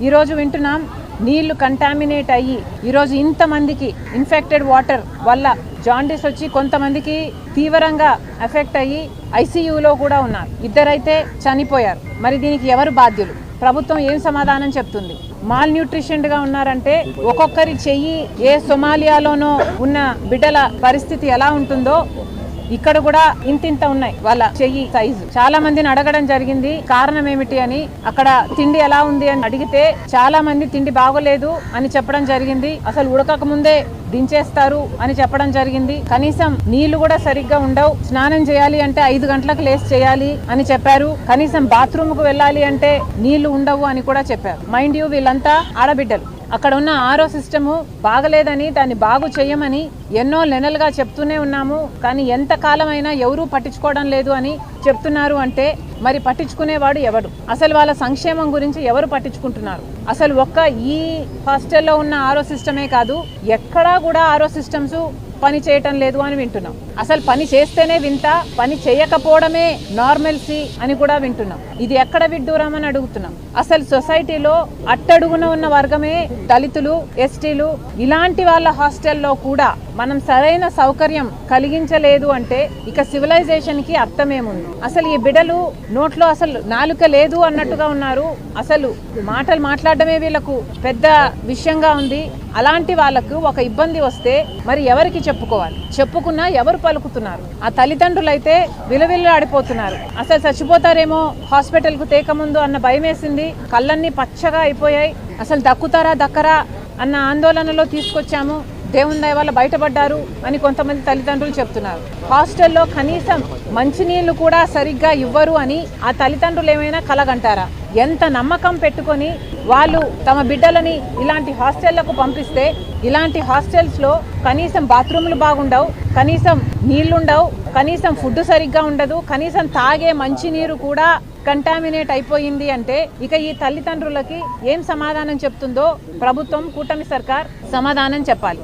ఈరోజు వింటున్నాం నీళ్లు కంటామినేట్ అయ్యి ఈరోజు ఇంతమందికి ఇన్ఫెక్టెడ్ వాటర్ వల్ల జాండీస్ వచ్చి కొంతమందికి తీవ్రంగా ఎఫెక్ట్ అయ్యి ఐసీయూలో కూడా ఉన్నారు. ఇద్దరైతే చనిపోయారు. మరి దీనికి ఎవరు బాధ్యులు? ప్రభుత్వం ఏం సమాధానం చెప్తుంది? మాల్ న్యూట్రిషన్గా ఉన్నారంటే ఒక్కొక్కరి చెయ్యి ఏ సొమాలియాలోనో ఉన్న బిడ్డల పరిస్థితి ఎలా ఉంటుందో ఇక్కడ కూడా ఇంతింత ఉన్నాయి వాళ్ళ చెయ్యి సైజు. చాలా మందిని అడగడం జరిగింది కారణం ఏమిటి అని. అక్కడ తిండి ఎలా ఉంది అని అడిగితే చాలా మంది తిండి బాగోలేదు అని చెప్పడం జరిగింది. అసలు ఉడకక ముందే దించేస్తారు అని చెప్పడం జరిగింది. కనీసం నీళ్లు కూడా సరిగ్గా ఉండవు. స్నానం చేయాలి అంటే 5 గంటలకు లేచి చేయాలి అని చెప్పారు. కనీసం బాత్రూమ్ కు వెళ్ళాలి అంటే నీళ్లు ఉండవు అని కూడా చెప్పారు. మైండ్ యూ, వీళ్ళంతా ఆడబిడ్డలు. అక్కడ ఉన్న ఆరో సిస్టము బాగలేదని దాన్ని బాగు చేయమని ఎన్నో నెలలుగా చెప్తూనే ఉన్నాము. కానీ ఎంత కాలమైనా ఎవరూ పట్టించుకోవడం లేదు అని చెప్తున్నారు. అంటే మరి పట్టించుకునేవాడు ఎవడు? అసలు వాళ్ళ సంక్షేమం గురించి ఎవరు పట్టించుకుంటున్నారు? అసలు ఒక్క ఈ హాస్టల్లో ఉన్న ఆరో సిస్టమే కాదు, ఎక్కడా కూడా ఆరో సిస్టమ్స్ పని చేయటం లేదు అని వింటున్నాం. అసలు పని చేస్తేనే వింత, పని చేయకపోవడమే నార్మల్సీ అని కూడా వింటున్నాం. ఇది ఎక్కడ విడ్డూరం అని అడుగుతున్నాం. అసలు సొసైటీలో అట్టడుగున ఉన్న వర్గమే దళితులు, ఎస్టీలు, ఇలాంటి వాళ్ళ హాస్టల్లో కూడా మనం సరైన సౌకర్యం కలిగించలేదు అంటే ఇక సివిలైజేషన్ కి అర్థమేముంది? అసలు ఈ బిడ్డలు నోట్లో అసలు నాలుక లేదు అన్నట్టుగా ఉన్నారు. అసలు మాటలు మాట్లాడడమే వీళ్ళకు పెద్ద విషయంగా ఉంది. అలాంటి వాళ్ళకు ఒక ఇబ్బంది వస్తే మరి ఎవరికి చెప్పుకోవాలి? చెప్పుకున్నా ఎవరు పలుకుతున్నారు? ఆ తల్లిదండ్రులు అయితే విలవిల్లాడిపోతున్నారు. అసలు చచ్చిపోతారేమో హాస్పిటల్ కు తేకముందు అన్న భయం వేసింది. కళ్ళన్నీ పచ్చగా అయిపోయాయి. అసలు దక్కుతారా దక్కరా అన్న ఆందోళనలో తీసుకొచ్చాము. దేవుని దయ వల్ల బయటపడ్డారు అని కొంతమంది తల్లిదండ్రులు చెప్తున్నారు. హాస్టల్లో కనీసం మంచినీళ్లు కూడా సరిగ్గా ఇవ్వరు అని ఆ తల్లిదండ్రులు ఏమైనా కలగంటారా? ఎంత నమ్మకం పెట్టుకొని వాళ్ళు తమ బిడ్డలని ఇలాంటి హాస్టళ్లకు పంపిస్తే ఇలాంటి హాస్టల్స్లో కనీసం బాత్రూములు బాగుండవు, కనీసం నీళ్లుండవు, కనీసం ఫుడ్ సరిగ్గా ఉండదు, కనీసం తాగే మంచినీరు కూడా కంటామినేట్ అయిపోయింది అంటే ఇక ఈ తల్లిదండ్రులకి ఏం సమాధానం చెప్తుందో ప్రభుత్వం, కూటమి సర్కార్ సమాధానం చెప్పాలి.